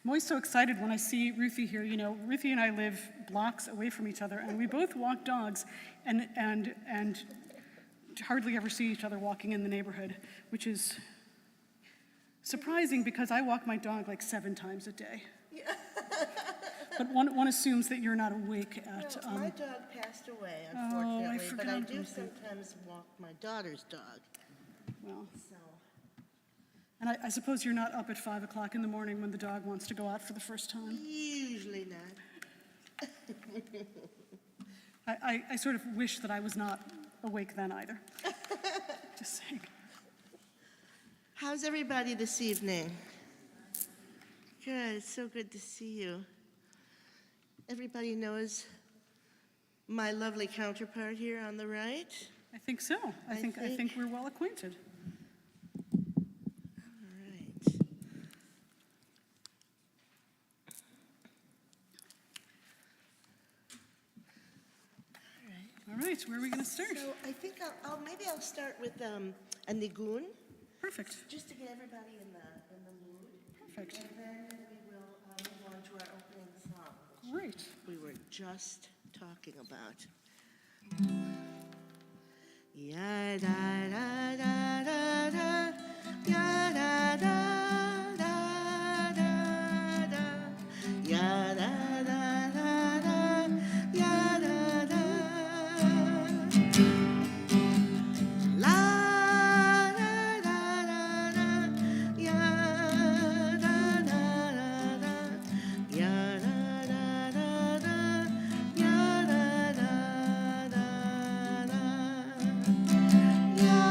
I'm always so excited when I see Ruthie here. You know, Ruthie and I live blocks away from each other, and we both walk dogs and hardly ever see each other walking in the neighborhood, which is surprising because I walk my dog like 7 times a day. Yeah. But one assumes that you're not awake at... No, my dog passed away, unfortunately, but I do sometimes walk my daughter's dog. Well, So. and I suppose you're not up at 5 o'clock in the morning when the dog wants to go out for the first time? Usually not. I sort of wish that I was not awake then either. Just saying. How's everybody this evening? Good, it's so good to see you. Everybody knows my lovely counterpart here on the right? I think so. I think we're well acquainted. All right, where are we going to start? So I think maybe I'll start with a nigun. Perfect. Just to get everybody in the mood. Perfect. And then we will move on to our opening song, which Great. we were just talking about. Ya da da da da da, ya da da da da da, ya da da da da, ya da da. La da da da da, ya da da da da, ya da da da da, ya da da da da, ya da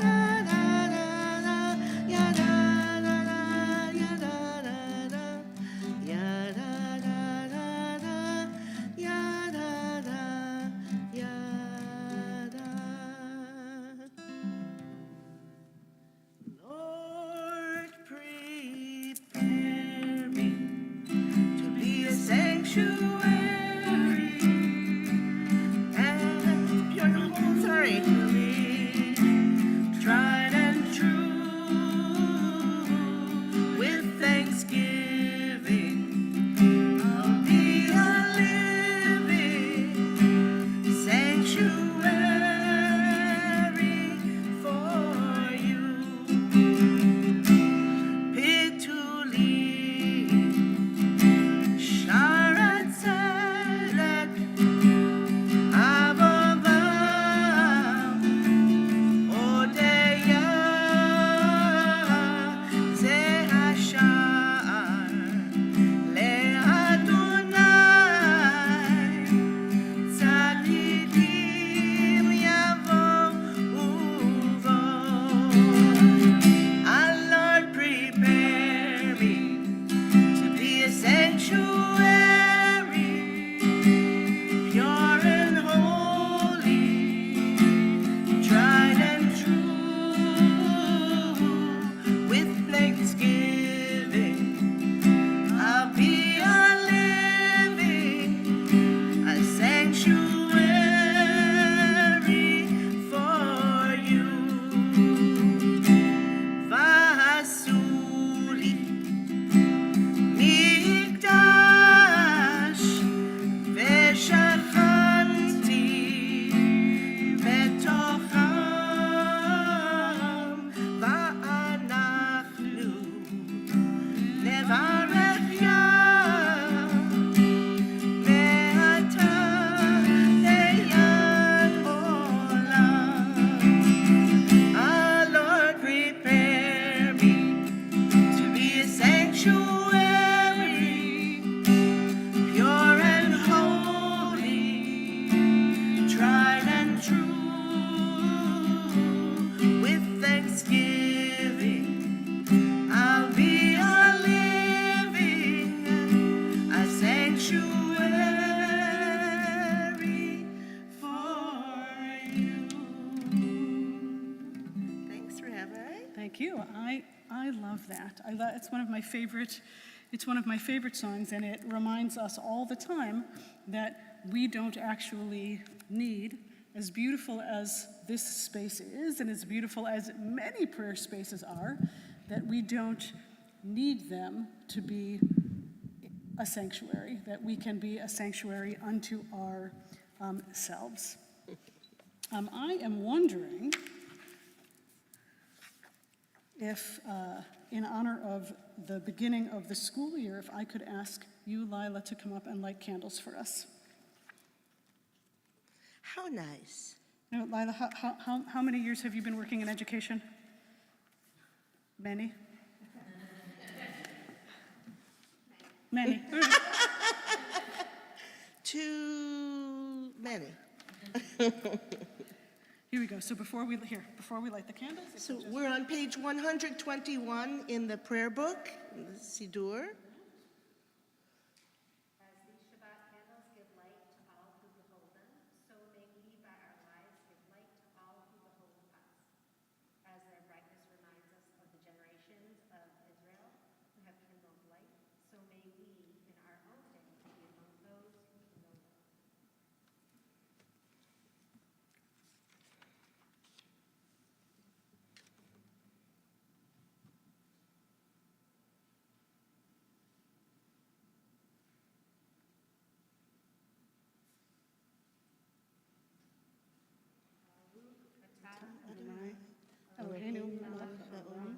da da da, ya da da da, ya da da da, ya da da da da, ya da da, ya da. Lord, prepare me to be a sanctuary and pure and holy, tried and true. With thanksgiving, I'll be a living sanctuary for you. Pituli, Sharat Sadek, Ababa, Odeya, Zehashar, Le'adonai, Tzadikim Yavo Uvo. Our Lord, prepare me to be a sanctuary, pure and holy, tried and true. With thanksgiving, I'll be a living, a sanctuary for you. Vasuli, Mikdash, Veshachanti, Betocham, Va'anachnu, Nevarech Yah, Me'ata Le'yad Olam. Our Lord, prepare me to be a sanctuary, pure and holy, tried and true. With thanksgiving, I'll be a living, a sanctuary for you. Thanks, Rabbi. Thank you. I love that. It's one of my favorite. It's one of my favorite songs, and it reminds us all the time that we don't actually need, as beautiful as this space is, and as beautiful as many prayer spaces are, that we don't need them to be a sanctuary, that we can be a sanctuary unto ourselves. I am wondering if, in honor of the beginning of the school year, if I could ask you, Lila, to come up and light candles for us. How nice. Now, Lila, how many years have you been working in education? Many? Many. All right. Too many. Here we go. So before we light the candles. So we're on page 121 in the prayer book, in the Siddur. As these Shabbat candles give light to all who behold them, so may we by our lives give light to all who behold us. As their brightness reminds us of the generations of Israel who have kindled light, so may we in our own day be among those who kindle light. Eloheinu melech haolam,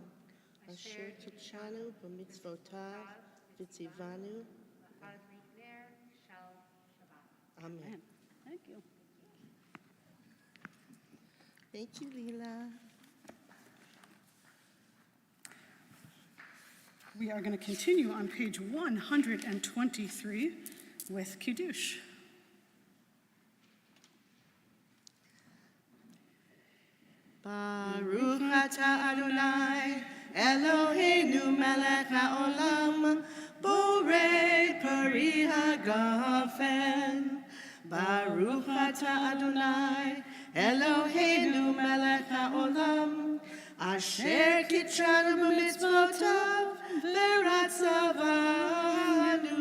asher kitshanu b'mitzvotav v'tzivanu. Adrit ner shel Shabbat. Amen. Thank you. Thank you, Lila. We are going to continue on page 123 with Kiddush. Baruch atah Adonai, Eloheinu melech haolam, borei pari hagafen. Baruch atah Adonai, Eloheinu melech haolam, asher kitshanu b'mitzvotav v'ratzavanu,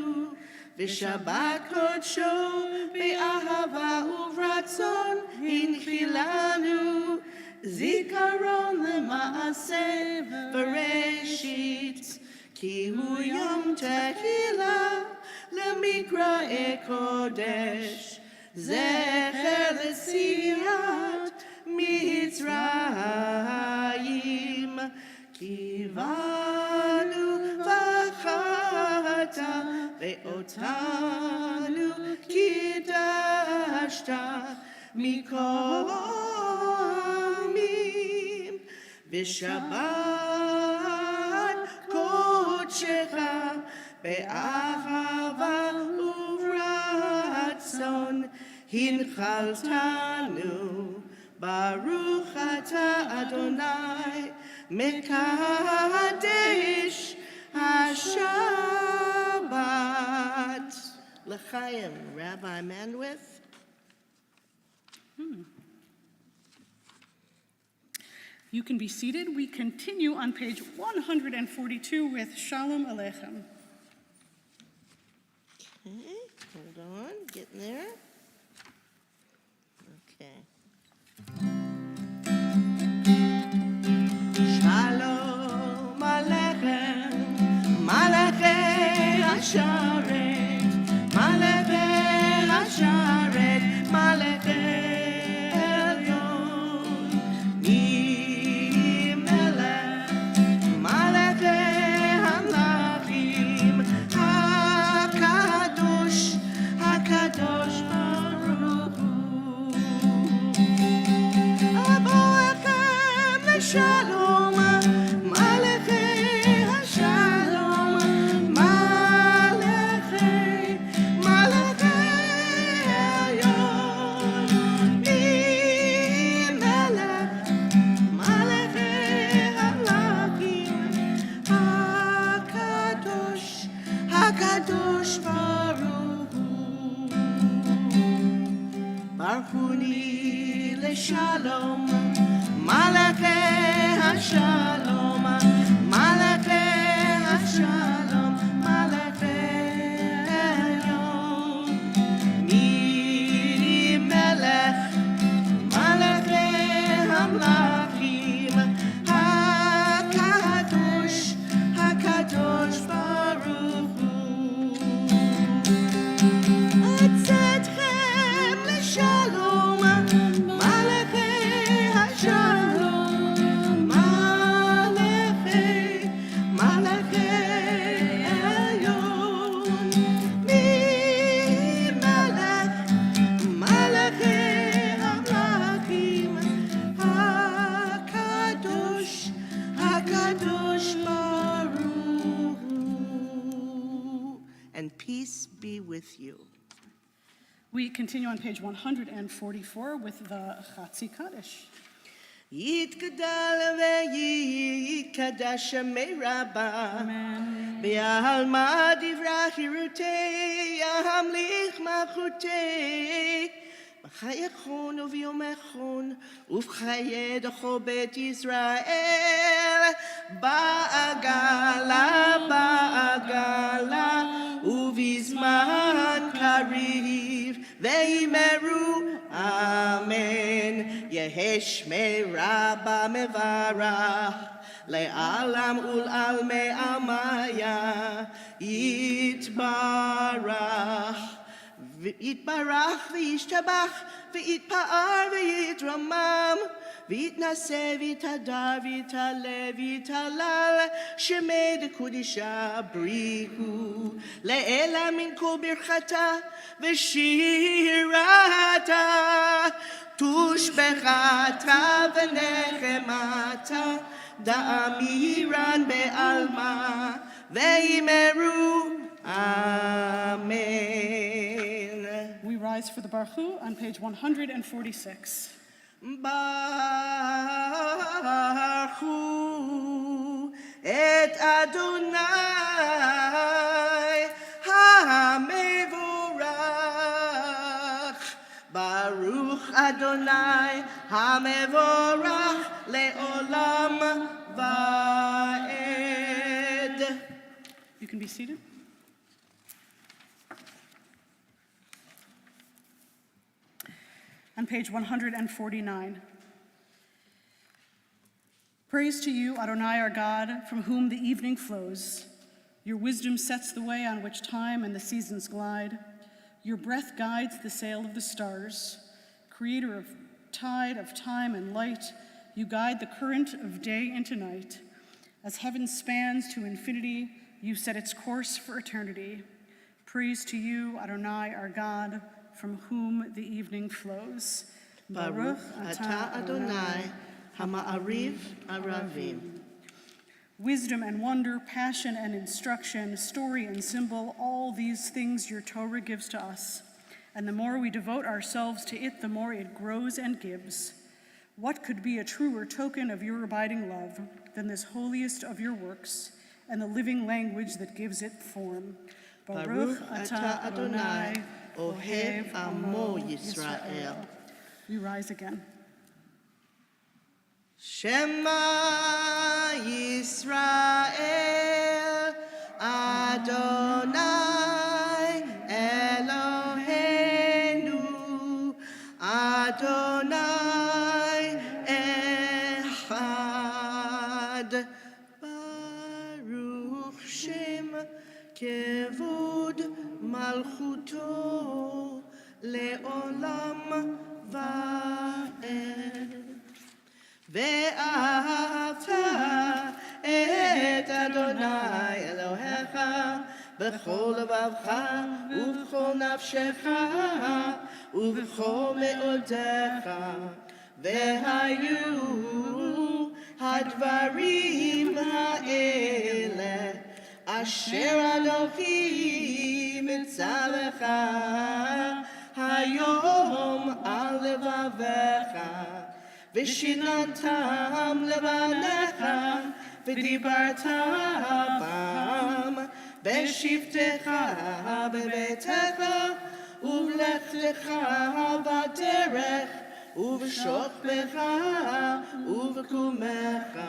v'shabbat kodsho be'ahava uvratzon hinchilanu. Zikaron lema'aseh bereshit, ki hu yom tehila lemikra'e kodesh, zecher lesiyat Mitzrayim, kivanu v'chata ve'otanu kidashta mikol V'shabbat kodshecha be'ahava uvratzon hinchaltanu. Baruch atah Adonai mekadesh haShabbat. L'chaim, Rabbi Emanuel. You can be seated. We continue on page 142 with Shalom Aleichem. Okay, hold on, getting there. Okay. Shalom Aleichem, Malachei Hasharet, Malachei Hasharet, Malachei Shalom, Malachei Hashalom, Malachei, Malachei Elyon, Melech, Malachei Halakim, Hakadosh, Hakadosh Baruch Hu, Baruch Hu Shalom. Malachei Hashalom, Malachei Hashalom, Malachei Elyon, Miri Melech, Malachei Hamlachim, Hakadosh, Hakadosh. We continue on page 144 with the Chatzi Kaddish. יתגדל ויתקדש שמי רבה Amen. בעלמא דברה חירותי ימליך מלכותי בחייכון וביומכון ובחיי דחו בית ישראל בעגלה ובזמן קריב ויאמרו אמן יהי שמי רבה מברך לעלם ולעלמי עמיה יתברך ויתברך וישתבח ויתפאר ויתרומם ויתנשא ויתהדר ויתעלה ויתהלל שמי דקודשה בריחו לעילא מן כל ברכתה ושירתה תושבחתה ונחמתה דאמירן בעלמא ויאמרו אמן. We rise for the Baruch on page 146. ברכו את אדוני המבורך ברוך אדוני המבורך לעולם ועד. You can be seated. On page 149. Praise to you, Adonai our God, from whom the evening flows. Your wisdom sets the way on which time and the seasons glide. Your breath guides the sail of the stars. Creator of tide, of time and light, you guide the current of day into night. As heaven spans to infinity, you set its course for eternity. Praise to you, Adonai our God, from whom the evening flows. Baruch atah Adonai hama'ariv aravim. Wisdom and wonder, passion and instruction, story and symbol, all these things your Torah gives to us. And the more we devote ourselves to it, the more it grows and gives. What could be a truer token of your abiding love than this holiest of your works and the living language that gives it form? Baruch atah Adonai Ohev Amo Yisrael. We rise again. Shema Yisrael Adonai Eloheinu Adonai Echad Baruch Shem Kevod Malchuto Leolam Va'ed ואהבת את אדוני אלוהיך בכל לבבך ובכל נפשך ובכל מאודיך והיו הדברים האלה אשר אנוכי מצווך היום על לבביך ושיננתם לבניך ודיברת בם בשבתך בביתך ובלכתך בדרך ובשוכבך ובקומך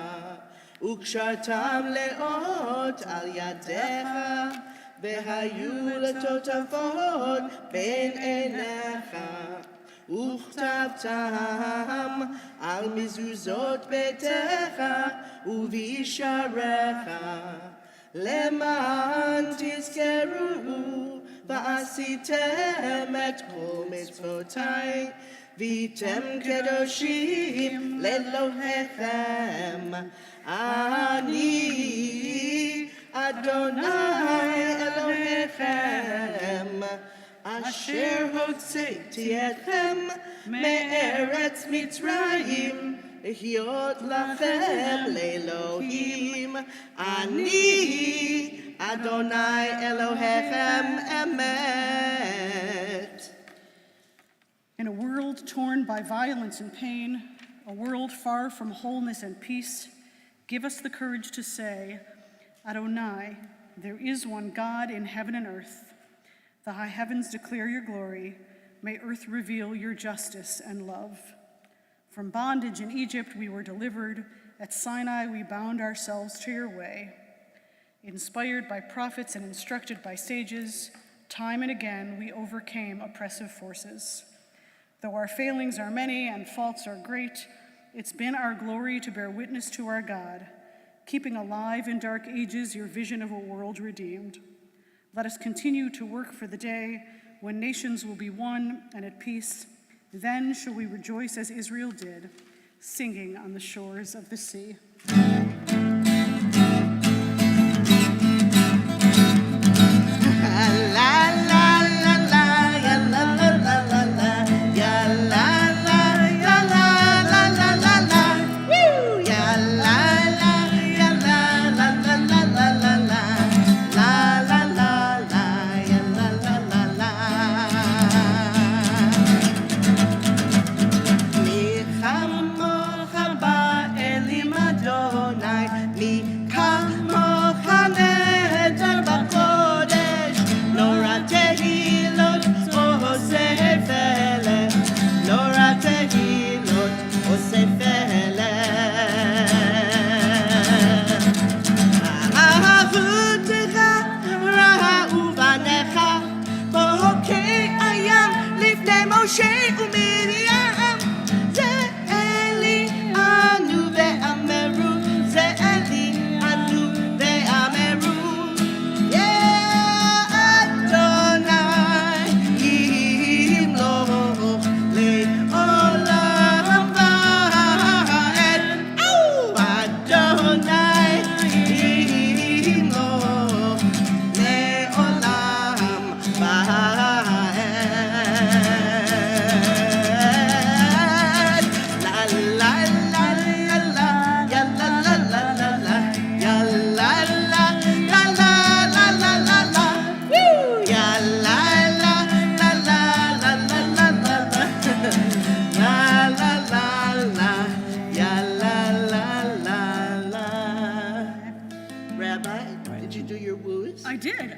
וקשרתם לאות על ידיך והיו לטוטפות בין עיניך וכתבתם על מזוזות ביתך ובישעריך למען תזכרו ועשיתם את כל מצוותיי והייתם קדושים לאלוהיכם אני אדוני אלוהיכם אשר הוצאתי אתכם מארץ מצרים להיות לכם לאלוהים אני אדוני אלוהיכם אמת. In a world torn by violence and pain, a world far from wholeness and peace, give us the courage to say, Adonai, there is one God in heaven and earth. The high heavens declare your glory. May earth reveal your justice and love. From bondage in Egypt we were delivered. At Sinai we bound ourselves to your way. Inspired by prophets and instructed by sages, time and again we overcame oppressive forces. Though our failings are many and faults are great, it's been our glory to bear witness to our God, keeping alive in dark ages your vision of a world redeemed. Let us continue to work for the day when nations will be one and at peace. Then shall we rejoice as Israel did, singing on the shores of the sea.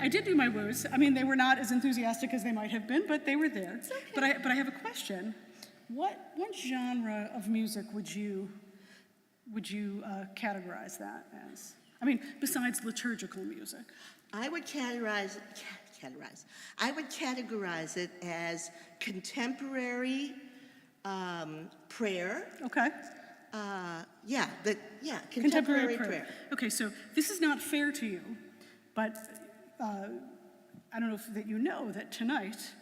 I did do my woos. I mean, they were not as enthusiastic as they might have been, but they were there. Okay. But I have a question. What genre of music would you categorize that as? I mean, besides liturgical music. I would categorize it as contemporary prayer. Okay. Contemporary prayer. Okay, so this is not fair to you, but I don't know that you know that tonight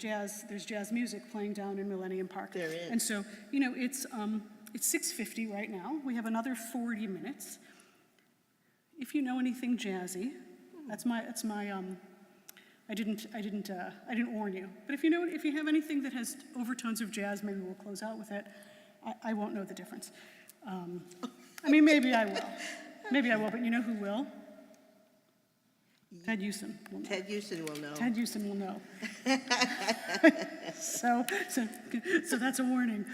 there's jazz music playing down in Millennium Park. There is. And so, it's 6:50 right now. We have another 40 minutes. If you know anything jazzy, that's my I didn't warn you. But if you have anything that has overtones of jazz, maybe we'll close out with it. I won't know the difference. I mean, maybe I will. Maybe I will, but you know who will? Ted Hewson will know. Ted Hewson will know. Ted Hewson will know. So that's a warning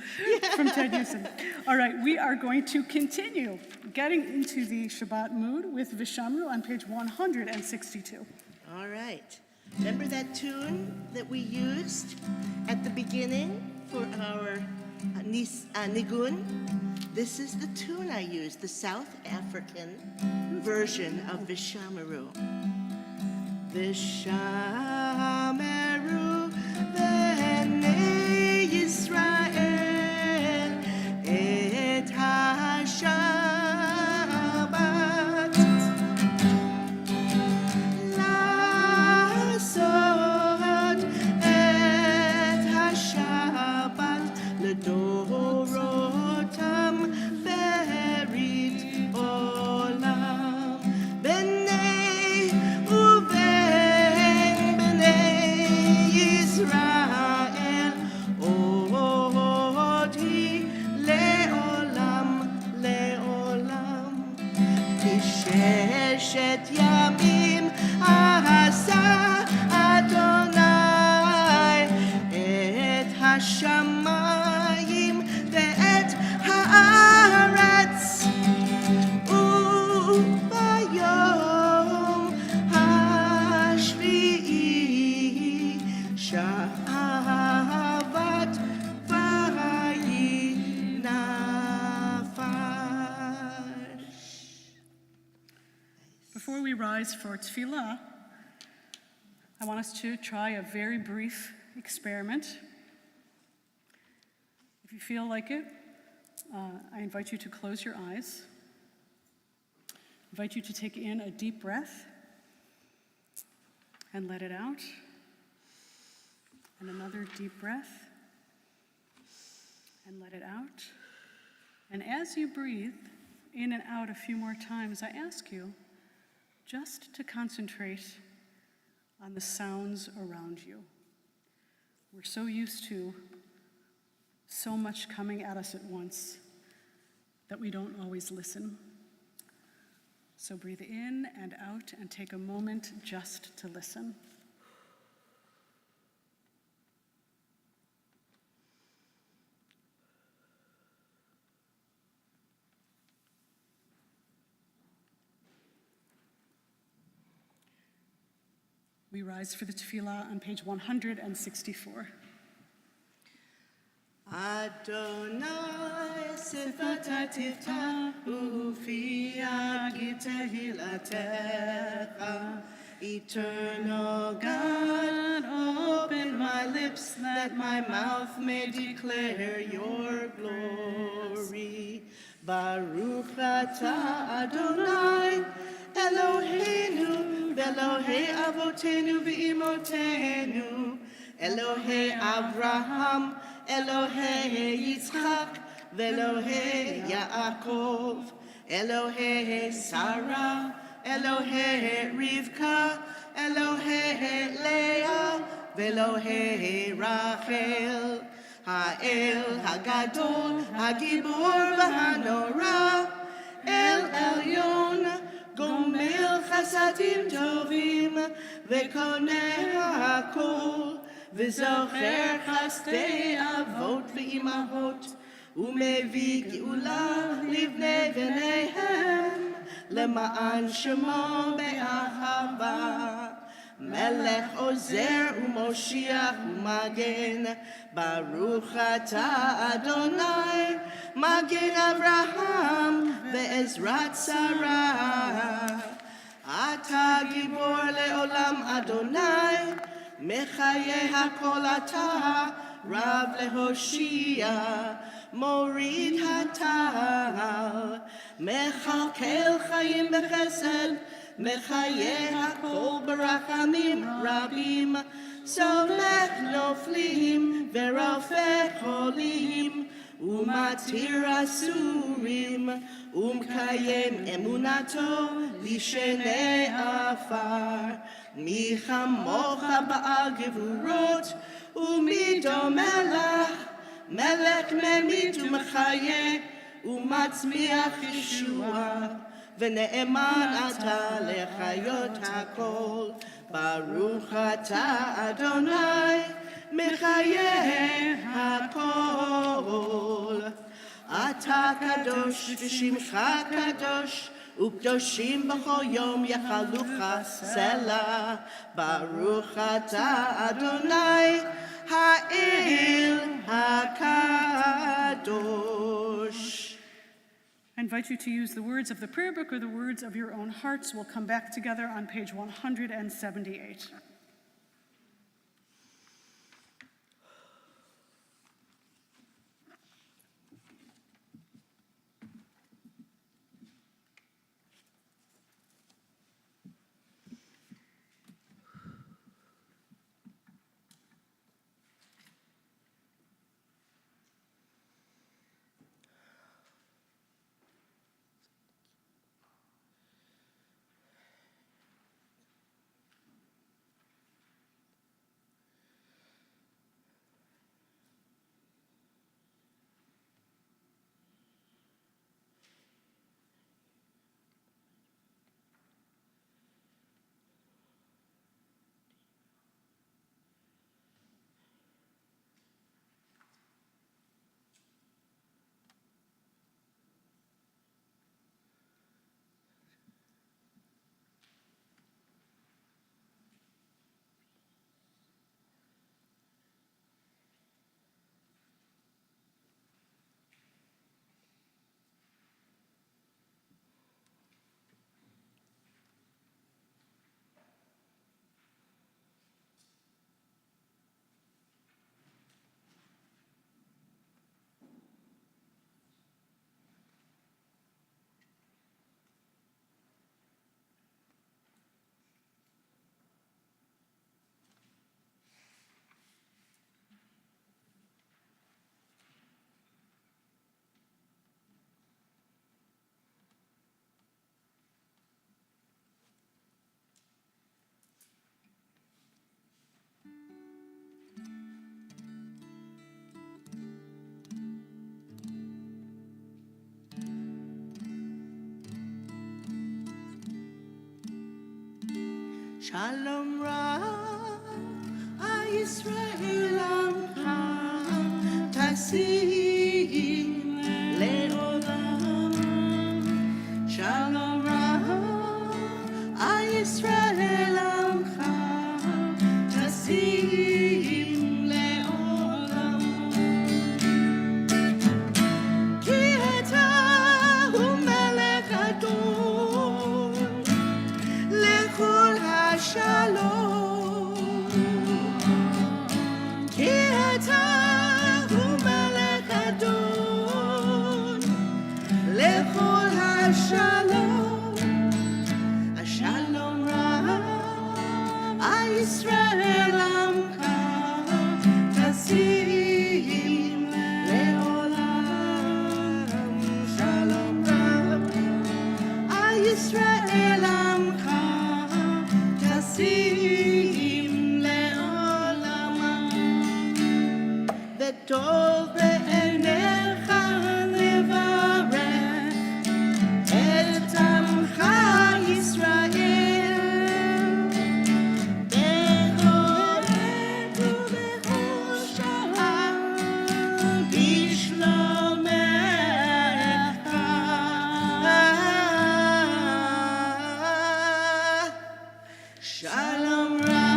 from Ted Hewson. All right, we are going to continue getting into the Shabbat mood with Vishamru on page 162. All right. Remember that tune that we used at the beginning for our Nigun? This is the tune I used, the South African version of Vishamru. Vishamru v'nei Yisrael et ha-Shabbat la'asot et ha-Shabbat l'dorotam berit olam b'nei השמיים ואת הארץ וביום השביעי שבת ויהי נפש. Before we rise for tefillah, I want us to try a very brief experiment. If you feel like it, I invite you to close your eyes. I invite you to take in a deep breath and let it out. And another deep breath and let it out. And as you breathe in and out a few more times, I ask you just to concentrate on the sounds around you. We're so used to so much coming at us at once that we don't always listen. So breathe in and out and take a moment just to listen. We rise for the tefillah on page 164. Adonai sefata tifta ufia gitehilatecha. Eternal God, open my lips that my mouth may declare your glory. Baruch atah Adonai Eloheinu Elohei avotenu ve'imotenu, Elohei Abraham, Elohei Yitzchak, ve'Elohei Yaakov, Elohei Sarah, Elohei Rivka, Elohei Leah, ve'Elohei Rachel, Ha'el Hagadol, Hagibor v'Hanora, El Elyon, גומל חסדים טובים וקונה הכל וזוכר חסדי אבות ואימהות ומביא גאולה לבני בניהם למען שמו באהבה מלך עוזר ומושיע ומגן ברוך אתה אדוני מגן אברהם ועזרת שרה אתה גיבור לעולם אדוני מחיי הכל אתה רב להושיע מוריד הטל מכלכל חיים בחסד מחיי הכל ברחמים רבים סומך נופלים ורופא חולים ומתיר אסורים ומקיים אמונתו לשני עפר מי כמוך בעל גבורות ומי דומה לך מלך ממית ומחיה ומצמיח ישועה ונאמן אתה לחיות הכל ברוך אתה אדוני מחיי הכל אתה קדוש ושמך קדוש וקדושים בכל יום יחלוך סלע ברוך אתה אדוני האל הקדוש. I invite you to use the words of the prayer book or the words of your own hearts. We'll come back together on page 178. Shalom Ra Yisrael Amcha Tasim Le'olam. Shalom Ra Yisrael Amcha Tasim Le'olam. Ki Ata Hu Melech Adon Lechol HaShalom. Ki Ata Hu Melech Adon Lechol HaShalom. Shalom Ra Yisrael Amcha Tasim Le'olam. Shalom Ra Yisrael Amcha Tasim Le'olam. V'tov be'enecha levarech et Amcha Yisrael bechoretu bechosha bishlomecha. Shalom Ra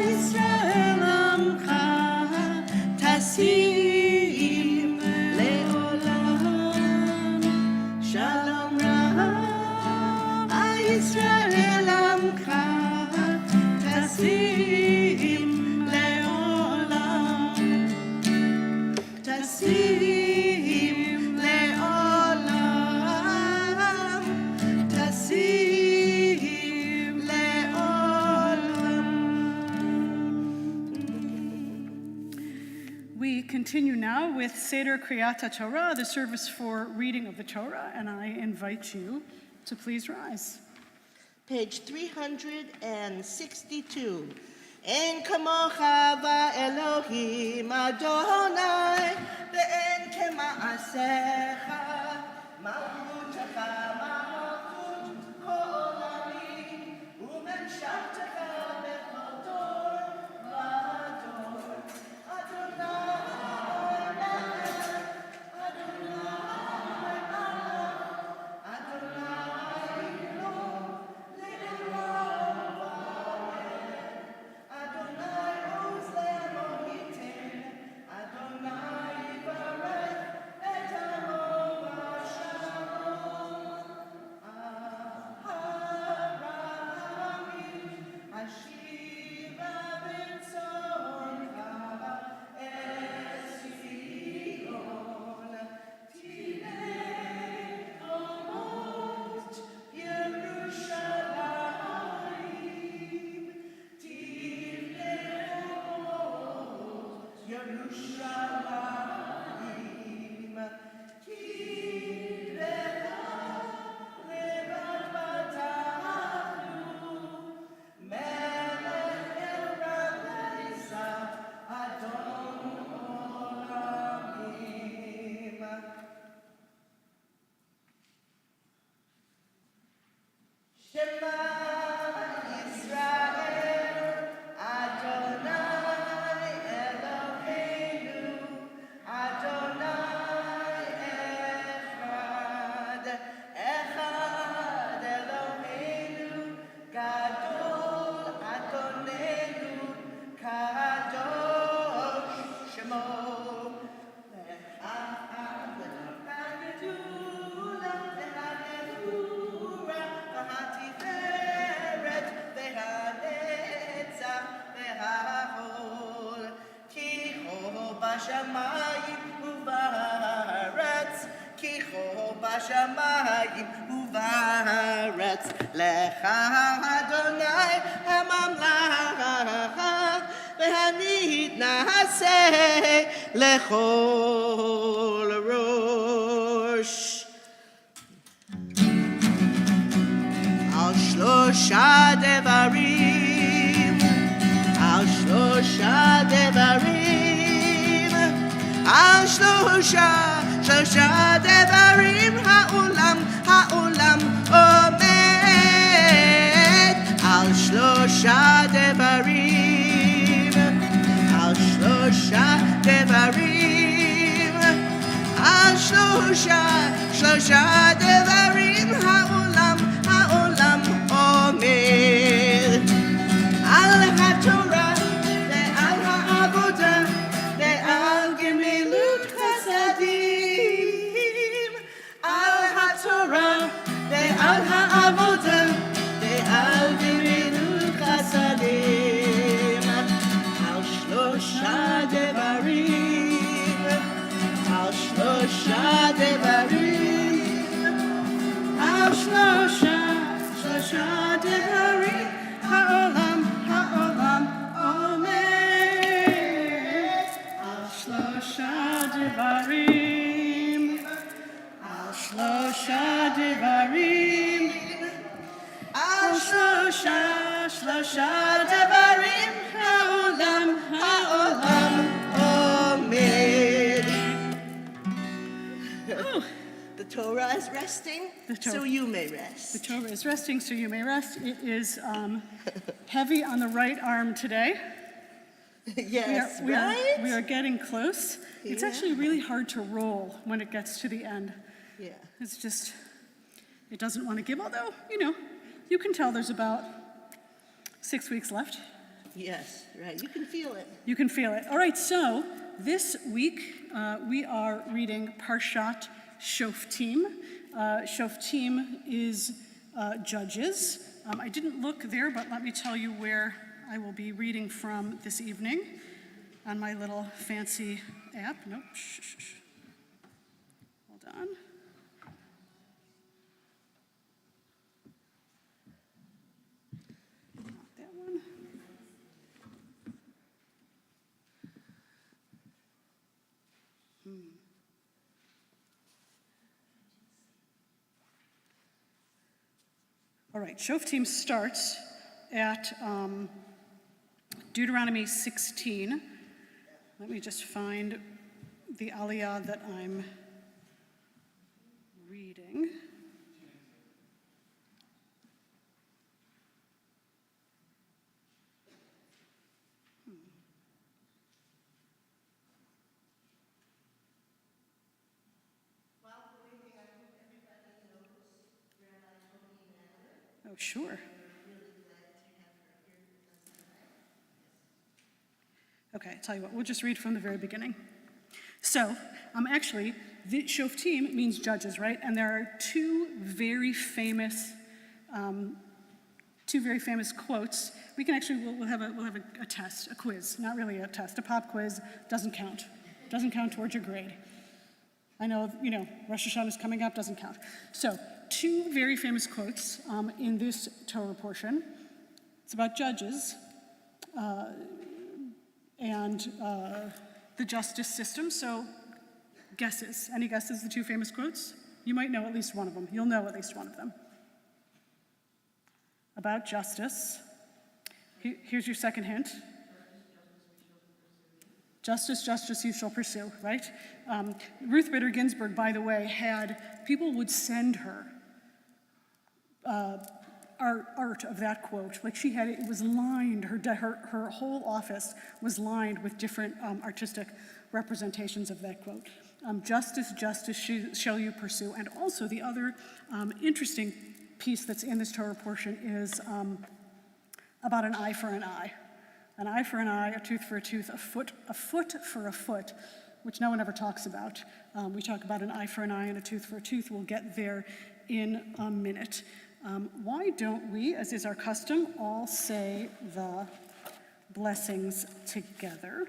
Yisrael Amcha Tasim Le'olam. Shalom Ra Yisrael Amcha Tasim Le'olam. Tasim Le'olam. Tasim Le'olam. We continue now with Seder Kriyat Torah, the service for reading of the Torah, and I invite you to please rise. Page 362. En kamocha Elohim Adonai, ve'en kema'asecha, malchutecha malchut ha'olamim, u'menshavtecha bechol dor v'dor. Adonai melech, Adonai malach, Adonai Elom, le'olam va'olam. Adonai oz le'elohitem, Adonai yivarech et amo b'shalom. Aharamim ashiva b'tzoncha es Zion. Tinei omot Yerushalayim. Tinei omot Yerushalayim. Ki lecha levat patachnu, melech el rameisa, Adon olamim. Shema Yisrael, Adonai Eloheinu, Adonai Echad, Echad Eloheinu, Gadol Adonenu, Kadosh Shemo. Bashamayim uvaretz, kicho bashamayim uvaretz, lecha Adonai hamamlacha, vehanit na'aseh lechol rosh. Al shlosha devarim, al shlosha devarim, al shlosha devarim ha'olam omed שלושה דברים העולם אומר. על התורה ועל העבודה ועל גמילות חסדים. על התורה ועל העבודה ועל גמילות חסדים. על שלושה דברים, על שלושה דברים, על שלושה דברים העולם אומר. על שלושה דברים, על שלושה דברים, על שלושה דברים העולם אומר. The Torah is resting, so you may rest. The Torah is resting, so you may rest. It is heavy on the right arm today. Yes, we right? are getting close. It's Yeah. actually really hard to roll when it gets to the end. Yeah. It's just, it doesn't want to give, although, you can tell there's about 6 weeks left. Yes, right. You can feel it. You can feel it. All right, so this week we are reading Parshat Shoftim. Shoftim is Judges. I didn't look there, but let me tell you where I will be reading from this evening on my little fancy app. Nope. Shh. Hold on. Not that one. All right, Shoftim starts at Deuteronomy 16. Let me just find the aliyah that I'm reading. Oh, sure. Okay, I'll tell you what, we'll just read from the very beginning. So, actually, the Shoftim means judges, right? And there are two very famous quotes. We can actually, we'll have a test, a quiz, not really a test, a pop quiz, doesn't count. Doesn't count towards your grade. I know, Rosh Hashanah is coming up, doesn't count. So, two very famous quotes in this Torah portion. It's about judges and the justice system. So, guesses. Any guesses, the two famous quotes? You might know at least one of them. You'll know at least one of them. About justice. Here's your second hint. Justice you shall pursue, right? Ruth Bader Ginsburg, by the way, people would send her art of that quote. Like it was lined, her whole office was lined with different artistic representations of that quote. Justice shall you pursue. And also the other interesting piece that's in this Torah portion is about an eye for an eye. An eye for an eye, a tooth for a tooth, a foot for a foot, which no one ever talks about. We talk about an eye for an eye and a tooth for a tooth. We'll get there in a minute. Why don't we, as is our custom, all say the blessings together?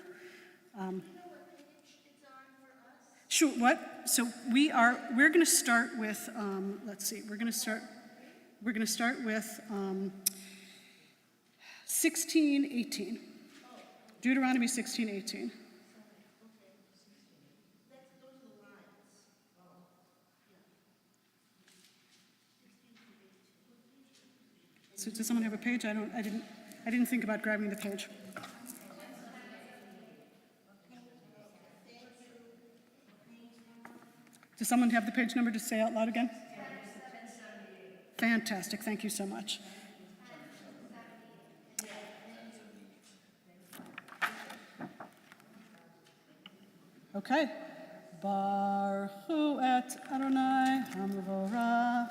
Sure, what? So we're going to start with, let's see, we're going to start with 16:18. Deuteronomy 16:18. So does someone have a page? I didn't think about grabbing the page. Does someone have the page number to say out loud again? Fantastic, thank you so much. Okay, Baruch hu et Adonai Hamvorach.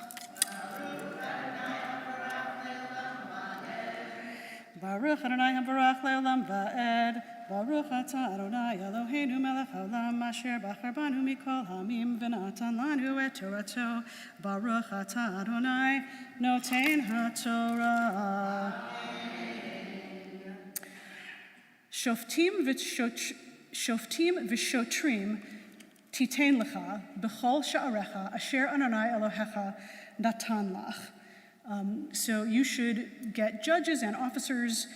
Baruch Adonai Hamvorach le'olam va'ed. Baruch atah Adonai Eloheinu melech haolam asher bachar banu mikol hamim v'natan lanu et torato. Baruch atah Adonai noten haTorah. Shoftim v'shotrim titein lecha b'chol sha'arecha asher Adonai Elohecha natan lach. So you should get judges and officers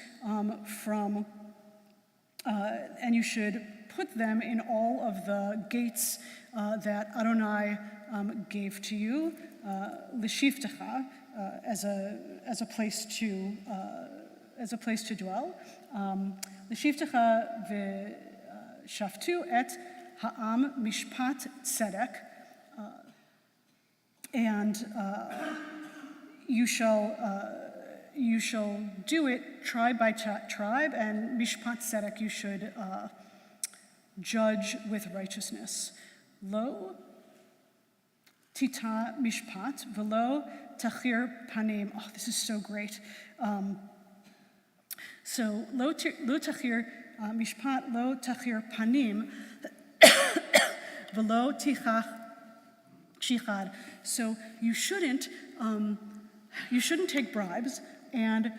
and you should put them in all of the gates that Adonai gave to you, l'shivtecha, as a place to dwell. L'shivtecha v'shaftu et ha'am mishpat tzedek, and you shall do it tribe by tribe, and mishpat tzedek, you should judge with righteousness. Lo tita mishpat velo tachir panim. Oh, this is so great. So lo tachir mishpat lo tachir panim velo tichach shichad. So you shouldn't take bribes, and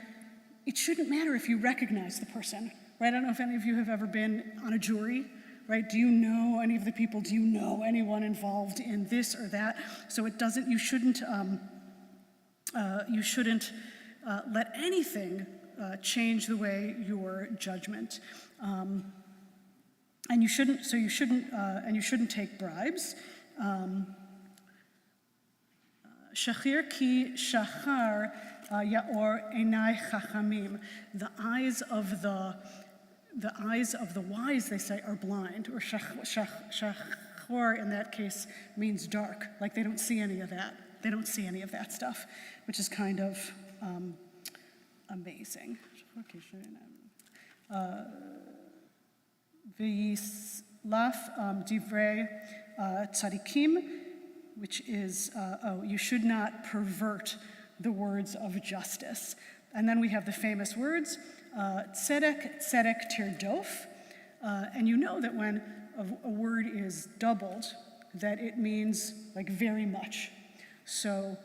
it shouldn't matter if you recognize the person, right? I don't know if any of you have ever been on a jury, right? Do you know any of the people? Do you know anyone involved in this or that? So you shouldn't let anything change the way your judgment. And you shouldn't take bribes. Shachir ki shachar yaor einai chachamim. The eyes of the wise, they say, are blind. Or shachor in that case means dark, like they don't see any of that. They don't see any of that stuff, which is kind of amazing. V'yislaf divrei tzadikim, which is, you should not pervert the words of justice. And then we have the famous words, tzedek, tzedek tirdof. And you know that when a word is doubled, that it means like very much. So,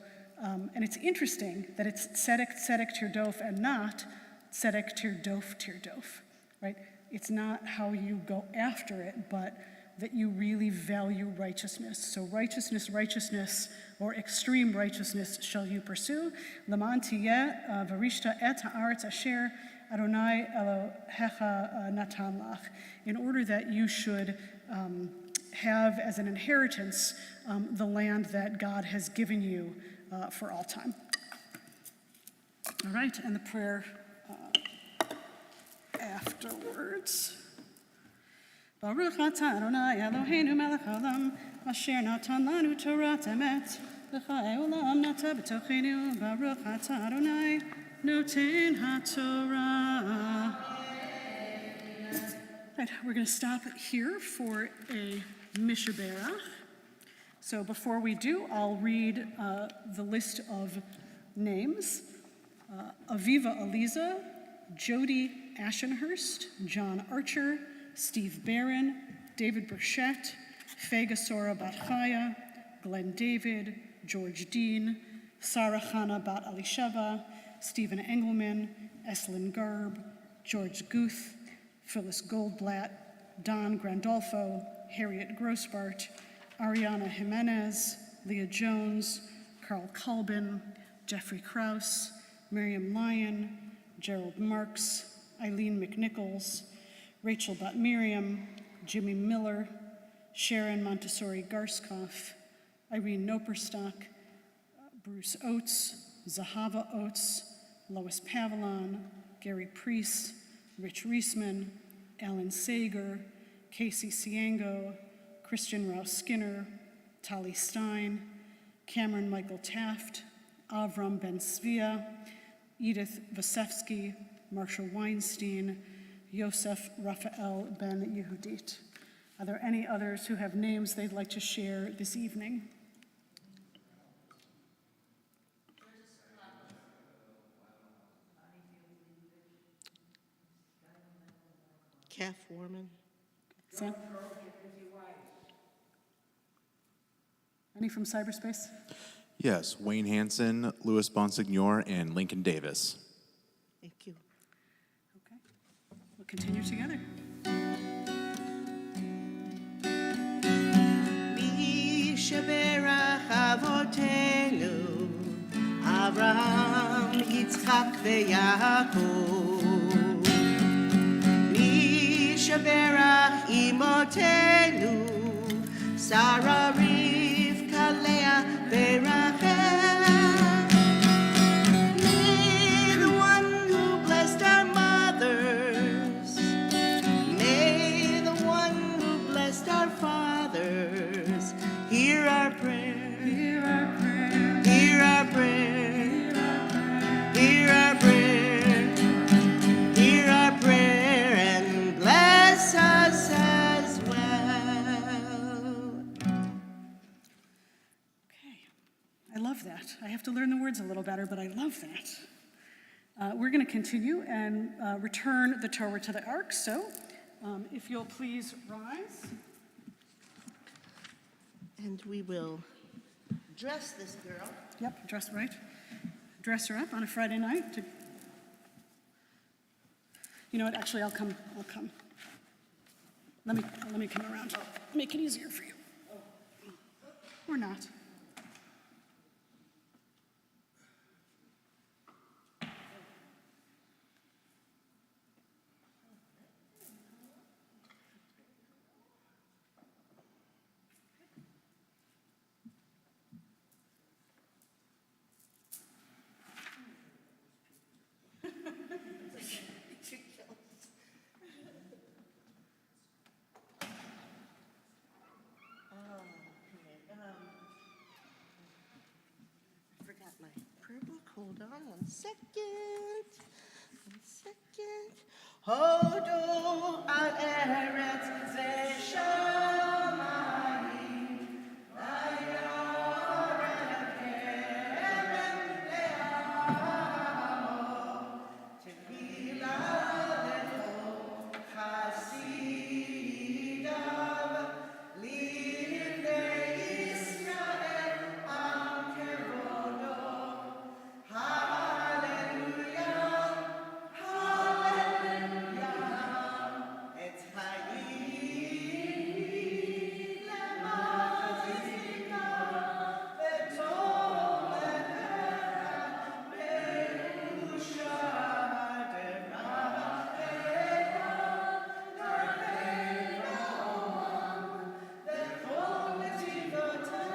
and it's interesting that it's tzedek, tzedek tirdof and not tzedek tirdof, tirdof, right? It's not how you go after it, but that you really value righteousness. So righteousness, or extreme righteousness shall you pursue. L'man tiyeh v'rishta et ha'aretz asher Adonai Elohecha natan lach. In order that you should have as an inheritance the land that God has given you for all time. All right, and the prayer afterwards. Baruch atah Adonai Eloheinu melech haolam asher natan lanu Torah emet v'chayei olam nata b'tochenu Baruch atah Adonai noten haTorah. Right, we're going to stop here for a mishaberach. So before we do, I'll read the list of names. Aviva Aliza, Jody Ashenhurst, John Archer, Steve Barron, David Burchett, Fega Sora Bat Chaya, Glenn David, George Dean, Sarah Chana Bat Alisheva, Stephen Engelman, Eslyn Garb, George Guth, Phyllis Goldblatt, Don Grandolfo, Harriet Grossbart, Ariana Jimenez, Leah Jones, Carl Colbin, Jeffrey Krause, Miriam Lyon, Gerald Marks, Eileen McNichols, Rachel Bat Miriam, Jimmy Miller, Sharon Montessori Garskoff, Irene Noperstock, Bruce Oates, Zahava Oates, Lois Pavlon, Gary Priest, Rich Reisman, Alan Sager, Casey Siango, Christian Rouse Skinner, Tali Stein, Cameron Michael Taft, Avram Ben Svia, Edith Vasevsky, Marshall Weinstein, Yosef Raphael Ben Yehudit. Are there any others who have names they'd like to share this evening? Kath Warman. Sam? Any from cyberspace? Yes, Wayne Hansen, Louis Bonsignor, and Lincoln Davis. Thank you. Okay. We'll continue together. Mishaberach avotenu, Avraham, Yitzchak, veYaakov. Mishaberach imotenu, Sarah, Rivka, Leah, veRachel. May the one who blessed our mothers, may the one who blessed our fathers, hear our prayer, hear our prayer, hear our prayer, hear our prayer, hear our prayer, and bless us as well. Okay. I love that. I have to learn the words a little better, but I love that. We're going to continue and return the Torah to the ark. So if you'll please rise. And we will dress this girl. Yep, dress right. Dress her up on a Friday night. You know what? Actually, I'll come. Let me come around. Make it easier for you. Or not. I forgot my prayer book. Hold on 1 second. 1 second. Hodu al eretz ze'shamayim, v'yoreh kerem le'amo, tefilah lechol chasidav, livnei Yisrael am kevodo. Hallelujah, hallelujah. It's hayim lemazika v'tolecha be'usha de'rachecha de're'oam v'chol netivotecha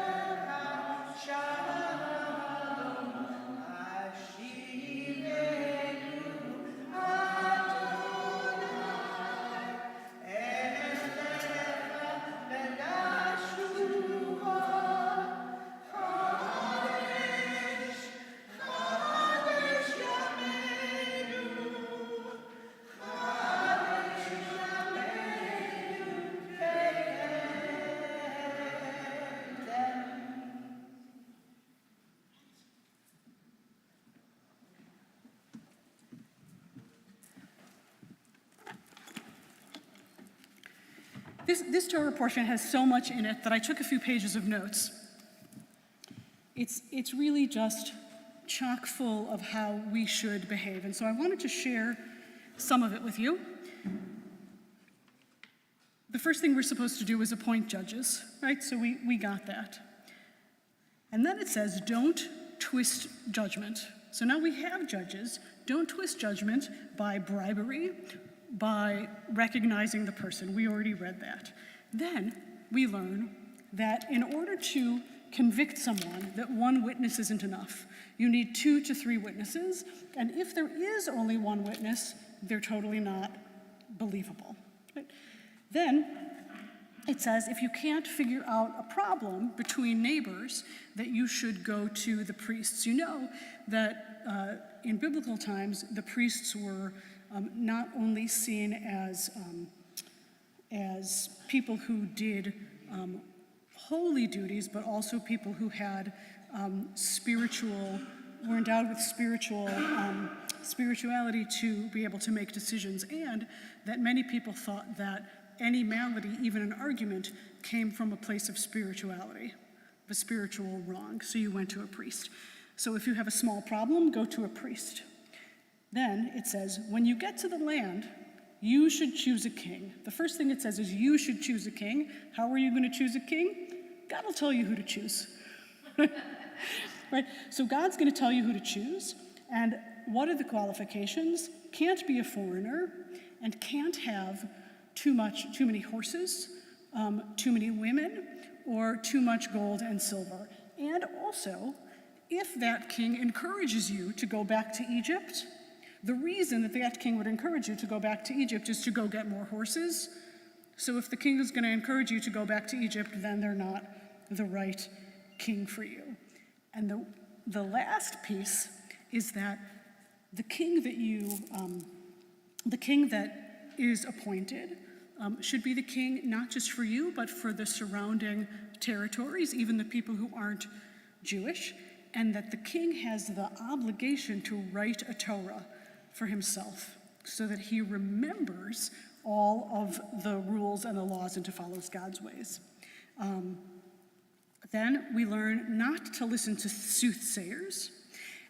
shalom. Ashivenu Adonai elecha v'nashuva Chodesh, Chodesh Yameinu, Chodesh Yameinu Ke'etem. This Torah portion has so much in it that I took a few pages of notes. It's really just chock full of how we should behave. And so I wanted to share some of it with you. The first thing we're supposed to do is appoint judges, right? So we got that. And then it says, don't twist judgment. So now we have judges. Don't twist judgment by bribery, by recognizing the person. We already read that. Then we learn that in order to convict someone, that one witness isn't enough. You need 2 to 3 witnesses, and if there is only one witness, they're totally not believable. Right? Then it says if you can't figure out a problem between neighbors, that you should go to the priests. You know that in biblical times, the priests were not only seen as as people who did holy duties, but also people who had were endowed with spirituality to be able to make decisions, and that many people thought that any malady, even an argument, came from a place of spirituality, of a spiritual wrong, so you went to a priest. So if you have a small problem, go to a priest. Then it says, when you get to the land, you should choose a king. The first thing it says is you should choose a king. How are you going to choose a king? God will tell you who to choose. Right? So God's going to tell you who to choose. And what are the qualifications? Can't be a foreigner and can't have too many horses, too many women, or too much gold and silver. And also, if that king encourages you to go back to Egypt, the reason that that king would encourage you to go back to Egypt is to go get more horses. So if the king is going to encourage you to go back to Egypt, then they're not the right king for you. And the last piece is that the king that is appointed should be the king not just for you, but for the surrounding territories, even the people who aren't Jewish, and that the king has the obligation to write a Torah for himself so that he remembers all of the rules and the laws and to follow God's ways. Then we learn not to listen to soothsayers,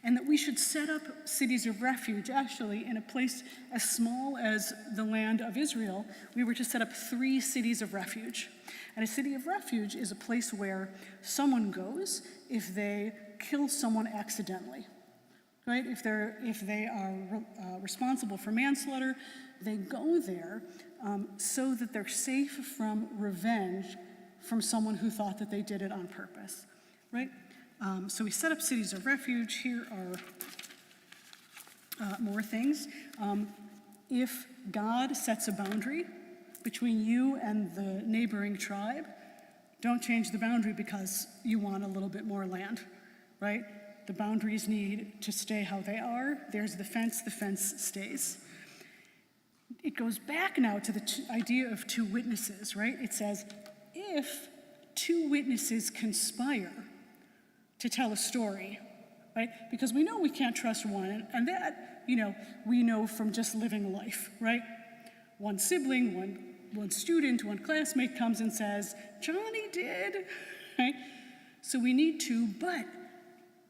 and that we should set up cities of refuge. Actually, in a place as small as the land of Israel, we were to set up 3 cities of refuge. And a city of refuge is a place where someone goes if they kill someone accidentally, right? If they are responsible for manslaughter, they go there so that they're safe from revenge from someone who thought that they did it on purpose, right? So we set up cities of refuge. Here are more things. If God sets a boundary between you and the neighboring tribe, don't change the boundary because you want a little bit more land, right? The boundaries need to stay how they are. There's the fence stays. It goes back now to the idea of 2 witnesses, right? It says, if 2 witnesses conspire to tell a story, right? Because we know we can't trust one, and that, we know from just living life, right? One sibling, one student, one classmate comes and says, Johnny did, right? So we need to, but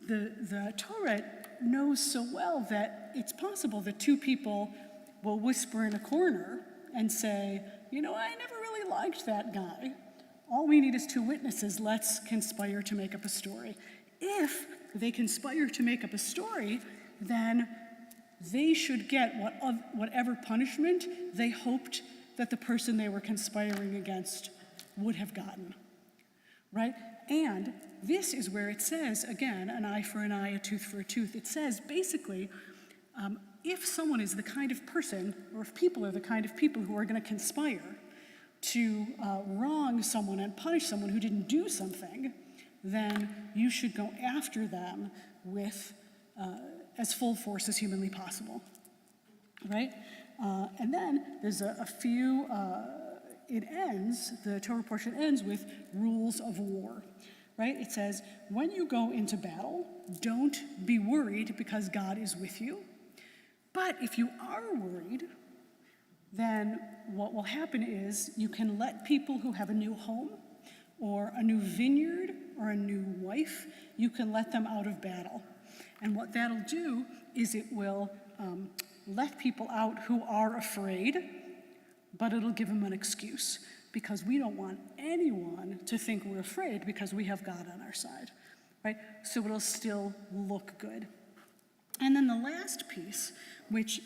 the Torah knows so well that it's possible that 2 people will whisper in a corner and say, I never really liked that guy. All we need is 2 witnesses. Let's conspire to make up a story. If they conspire to make up a story, then they should get whatever punishment they hoped that the person they were conspiring against would have gotten, right? And this is where it says, again, an eye for an eye, a tooth for a tooth. It says, basically, if someone is the kind of person, or if people are the kind of people who are going to conspire to wrong someone and punish someone who didn't do something, then you should go after them with as full force as humanly possible, right? And then there's the Torah portion ends with rules of war, right? It says, when you go into battle, don't be worried because God is with you. But if you are worried, then what will happen is you can let people who have a new home or a new vineyard or a new wife, you can let them out of battle. And what that'll do is it will let people out who are afraid, but it'll give them an excuse, because we don't want anyone to think we're afraid because we have God on our side, right? So it'll still look good. And then the last piece, which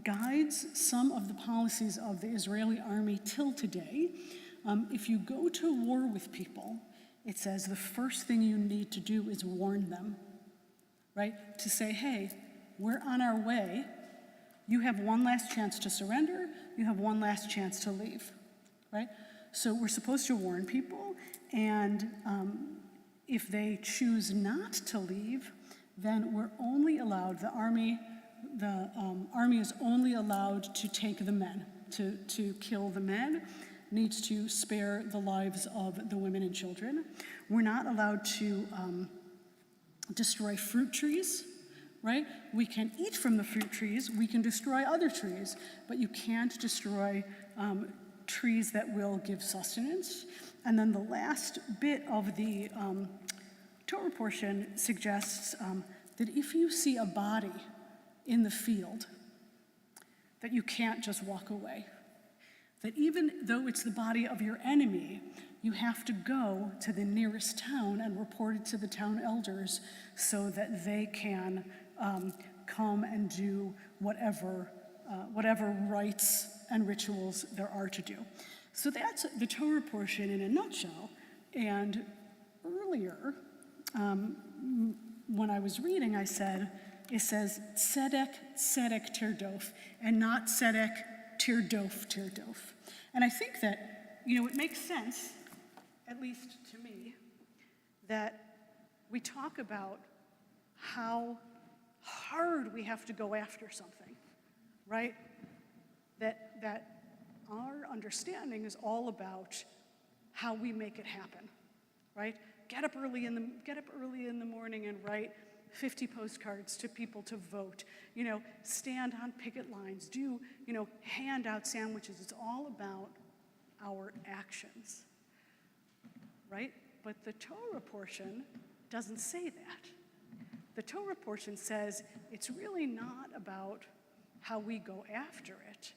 guides some of the policies of the Israeli army till today, if you go to war with people, it says the first thing you need to do is warn them, right? To say, hey, we're on our way. You have one last chance to surrender. You have one last chance to leave, right? So we're supposed to warn people, and if they choose not to leave, then we're only allowed, the army is only allowed to take the men, to kill the men, needs to spare the lives of the women and children. We're not allowed to destroy fruit trees, right? We can eat from the fruit trees, we can destroy other trees, but you can't destroy trees that will give sustenance. And then the last bit of the Torah portion suggests that if you see a body in the field, that you can't just walk away. That even though it's the body of your enemy, you have to go to the nearest town and report it to the town elders so that they can come and do whatever rites and rituals there are to do. So that's the Torah portion in a nutshell. And earlier, when I was reading, it says tzedek, tzedek, tirdof, and not tzedek, tirdof, tirdof. And I think that, it makes sense, at least to me, that we talk about how hard we have to go after something, right? That our understanding is all about how we make it happen, right? Get up early in the morning and write 50 postcards to people to vote, stand on picket lines, do, hand out sandwiches. It's all about our actions, right? But the Torah portion doesn't say that. The Torah portion says it's really not about how we go after it.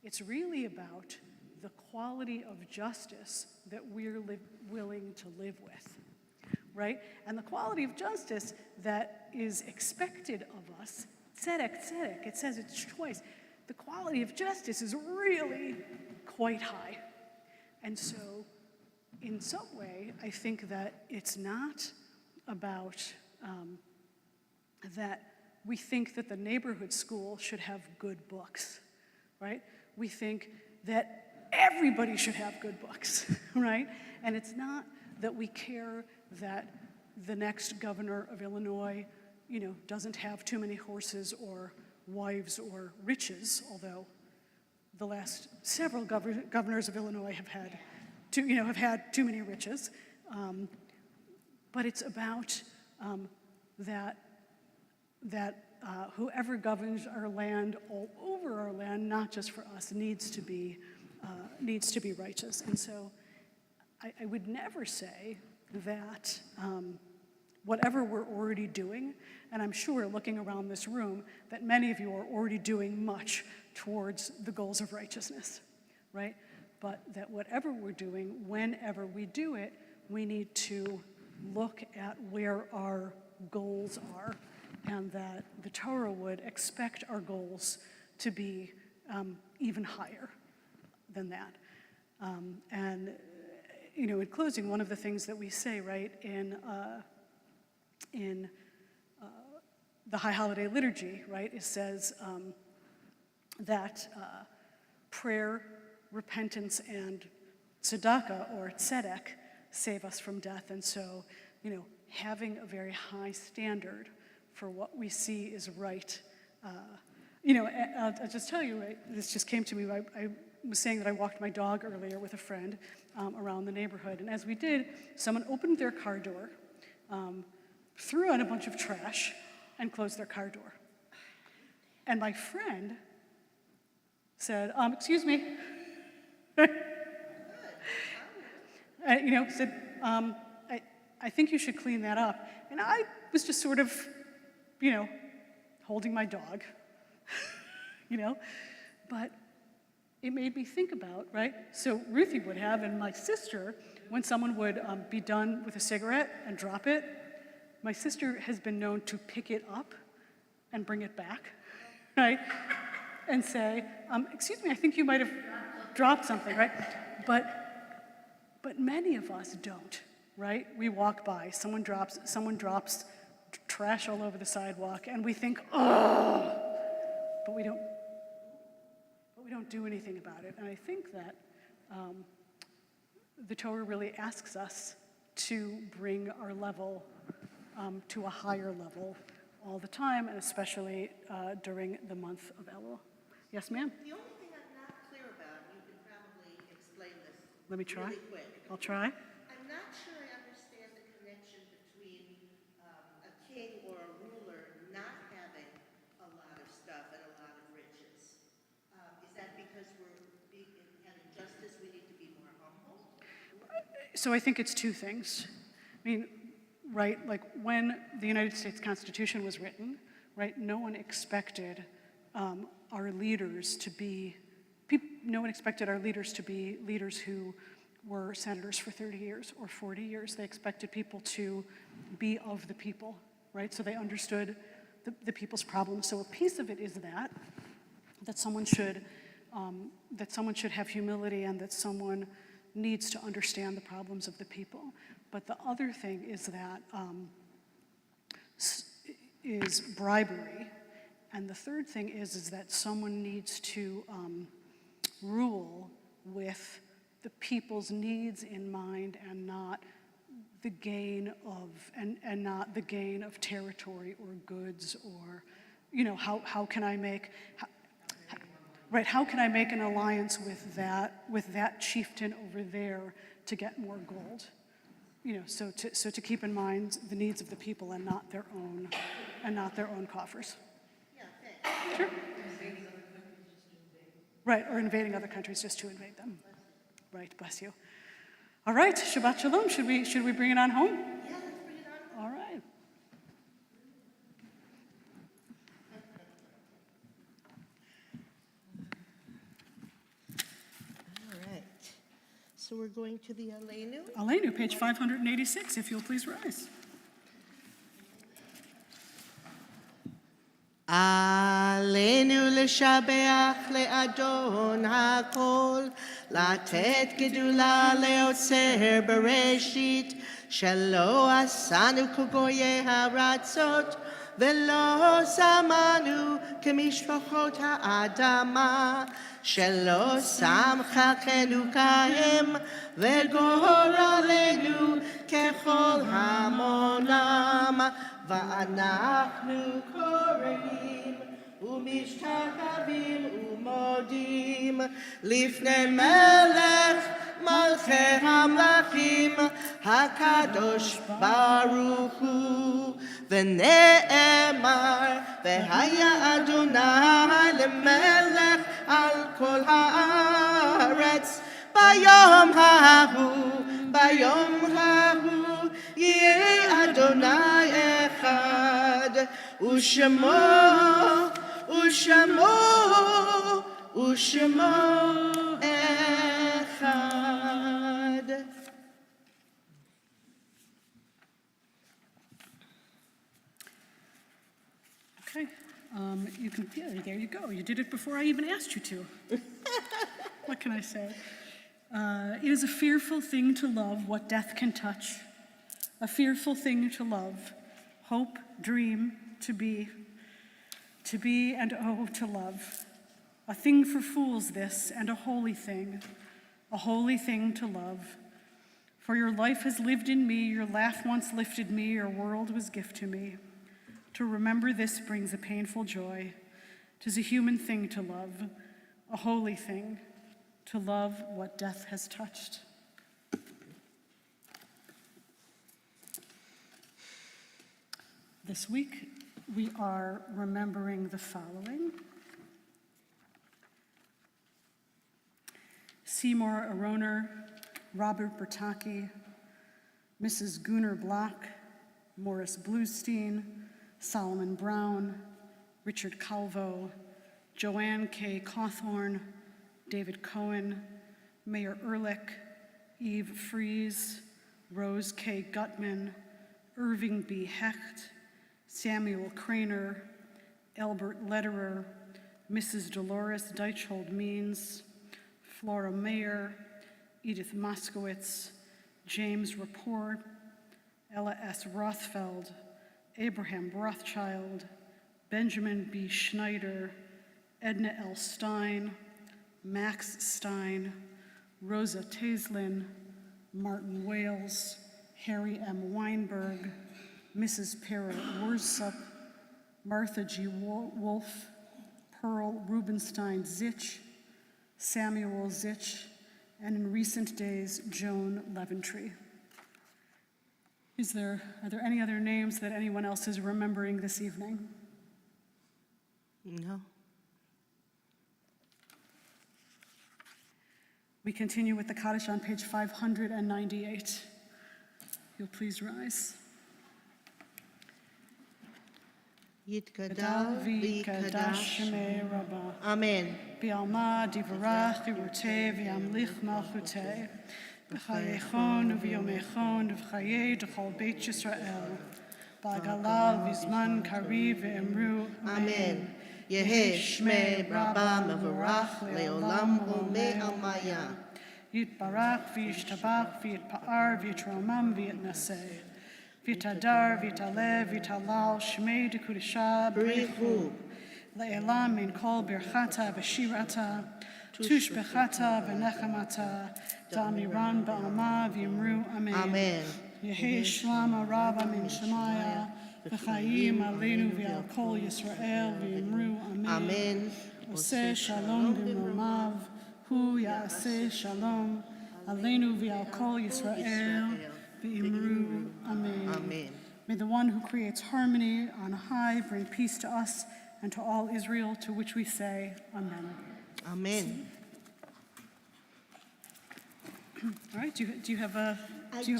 It's really about the quality of justice that we're willing to live with, right? And the quality of justice that is expected of us, tzedek, tzedek, it says it twice. The quality of justice is really quite high. And so, in some way, I think that it's not about that we think that the neighborhood school should have good books, right? We think that everybody should have good books, right? And it's not that we care that the next governor of Illinois, doesn't have too many horses or wives or riches, although the last several governors of Illinois have had too many riches. But it's about that whoever governs our land, all over our land, not just for us, needs to be righteous. And so I would never say that whatever we're already doing, and I'm sure looking around this room that many of you are already doing much towards the goals of righteousness, right? But that whatever we're doing, whenever we do it, we need to look at where our goals are, and that the Torah would expect our goals to be even higher than that. In closing, one of the things that we say, right, in the High Holiday Liturgy, right, it says that prayer, repentance, and tzedakah, or tzedek, save us from death. And so, having a very high standard for what we see is right. I'll just tell you, right, this just came to me. I was saying that I walked my dog earlier with a friend around the neighborhood. And as we did, someone opened their car door, threw out a bunch of trash, and closed their car door. And my friend said, excuse me. Said, I think you should clean that up. And I was just sort of, holding my dog, but it made me think about, right? So Ruthie would have, and my sister, when someone would be done with a cigarette and drop it, my sister has been known to pick it up and bring it back, right? And say, excuse me, I think you might have dropped something, right? But many of us don't, right? We walk by, someone drops trash all over the sidewalk, and we think, oh, but we don't do anything about it. And I think that the Torah really asks us to bring our level to a higher level all the time, and especially during the month of Elul. Yes, ma'am? The only thing I'm not clear about Let me try. really quick. I'll try. I'm not sure I understand the connection between a king or a ruler not having a lot of stuff and a lot of riches. Is that because having justice, we need to be more humble? So I think it's two things. I mean, right, like when the United States Constitution was written, right, no one expected our leaders to be, no one expected our leaders to be leaders who were senators for 30 years or 40 years. They expected people to be of the people, right? So they understood the people's problems. So a piece of it is that someone should have humility and that someone needs to understand the problems of the people. But the other thing is that is bribery, and the third thing is that someone needs to rule with the people's needs in mind and not the gain of territory or goods or, you know, how can I make an alliance with that chieftain over there to get more gold? You know, so to keep in mind the needs of the people and not their own coffers. Yeah, thanks. Sure. Right, or invading other countries just to invade them. Right, bless you. All right, Shabbat Shalom. Should we bring it on home? Yeah, let's bring it on. All right. All right. So we're going to the Aleinu. Aleinu, page 586, if you'll please rise. עלינו לשבח לאדון הכל, לתת גדולה ליוצר בראשית, שלא עשנו כגויי הארצות, ולא שמנו כמשפחות האדמה, שלא שם חלקנו כהם, וגורלנו ככל המונם. ואנחנו קוראים ומשתחווים ומודים לפני מלך מלכי המלכים הקדוש ברוך הוא. ונאמר והיה אדוני למלך על כל הארץ ביום ההוא יהיה אדוני אחד ושמו אחד. Okay, you can, yeah, there you go. You did it before I even asked you to. What can I say? It is a fearful thing to love what death can touch, a fearful thing to love, hope, dream, to be and oh, to love. A thing for fools this, and a holy thing to love. For your life has lived in me, your laugh once lifted me, your world was gift to me. To remember this brings a painful joy. 'Tis a human thing to love, a holy thing, to love what death has touched. This week, we are remembering the following. Seymour Aroner, Robert Bertocchi, Mrs. Gunnar Block, Morris Bluestein, Solomon Brown, Richard Calvo, Joanne K. Cawthorn, David Cohen, Mayor Ehrlich, Eve Fries, Rose K. Gutman, Irving B. Hecht, Samuel Craner, Albert Lederer, Mrs. Dolores Deichhold Means, Flora Mayer, Edith Moskowitz, James Rapport, Ella S. Rothfeld, Abraham Rothschild, Benjamin B. Schneider, Edna L. Stein, Max Stein, Rosa Taislin, Martin Wales, Harry M. Weinberg, Mrs. Para Worsup, Martha G. Wolf, Pearl Rubenstein Zich, Samuel Zich, and in recent days, Joan Leventree. Are there any other names that anyone else is remembering this evening? No. We continue with the Kaddish on page 598. You'll please rise. Yitgadal v'yikadash shemei Rabbah. Amen. Bi'alma divarach diruteh v'yamlich malchuteh. B'chayechon u'v'yomechon u'v'chayei d'chol Beit Yisrael. Ba'galal v'zman kariv v'emru. Amen. Yehei shmei Rabbah mevorach le'olam olmei almaya. Yitbarach v'yishtabach v'yitpa'ar v'yitromam v'yitnaseh. V'yitadar v'yitaleh v'yitalal shmei dekudesha brichu. Le'elam min kol birchata v'shirata. Tushbechata v'nechamata. Da'amiran ba'alma v'yimru amen. Amen. Yehei shlama rabba min shemaya. V'chayim aleinu v'al kol Yisrael v'yimru amen. Amen. Oseh shalom b'mromav. Hu ya'aseh shalom. Aleinu v'al kol Yisrael v'yimru amen. Amen. May the one who creates harmony on high bring peace to us and to all Israel, to which we say amen. Amen. All right, do you have a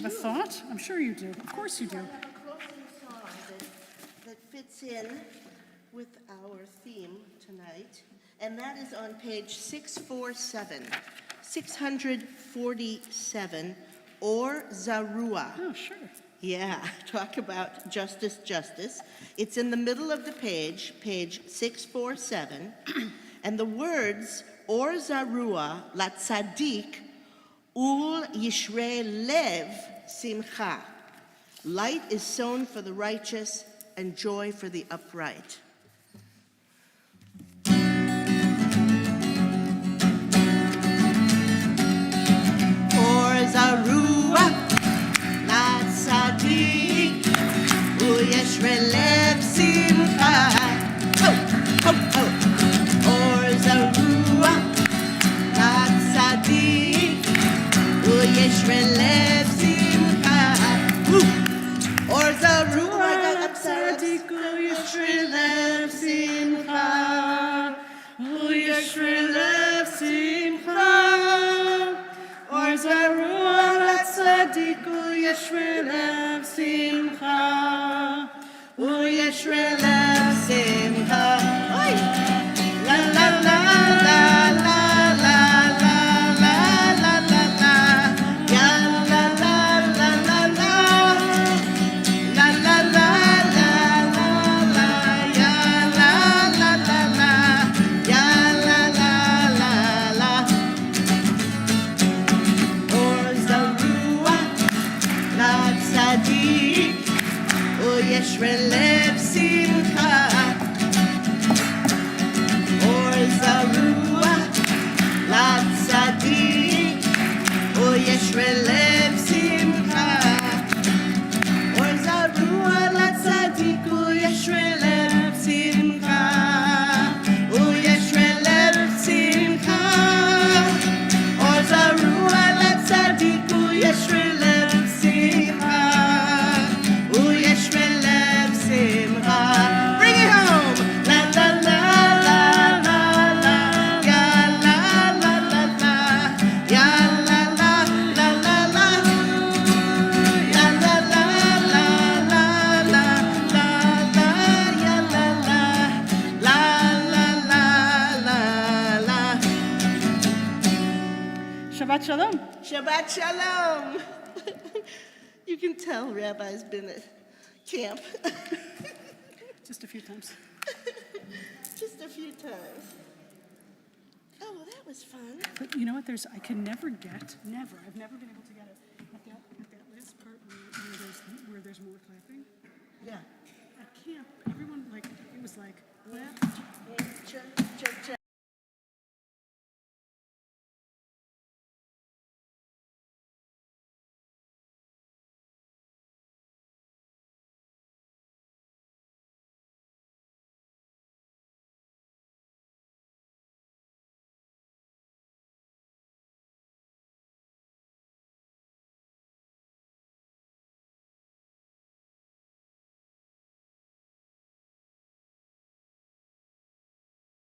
thought? I'm sure you do. Of course you do. I have a closing song that fits in with our theme tonight, and that is on page 647, 647, or Zarua. Oh, sure. Yeah, talk about justice, justice. It's in the middle of the page, page 647, and the words, or Zarua, la tzaddik, ul yishrei lev simcha. Light is sown for the righteous, and joy for the upright. Or Zarua, la tzaddik, ul yishrei lev simcha. Oh, oh, oh. Or Zarua, la tzaddik, ul yishrei lev simcha. Or Zarua, la tzaddik, ul yishrei lev simcha. Ul yishrei lev simcha. Or Zarua, la tzaddik, ul yishrei lev simcha. Ul yishrei lev simcha. Oy! La la la la la la la la la la la. Ya la la la la la. La la la la la la. Ya la la la la. Ya la la la la. Or Zarua, la tzaddik, ul yishrei lev simcha. Or Zarua, la tzaddik, ul yishrei lev simcha. Or Zarua, la tzaddik, ul yishrei lev simcha. Ul yishrei lev simcha. Or Zarua, la tzaddik, ul yishrei lev simcha. Ul yishrei lev simcha. Bring it home. La la la la la la. Ya la la la la. Ya la la la la la. Ya la la la la la la la. Ya la la la la la la. Shabbat shalom. Shabbat shalom. You can tell Rabbi's been at camp Just a few times. just a few times. Oh, well, that was fun. But you know what? I can never get, I've never been able to get it.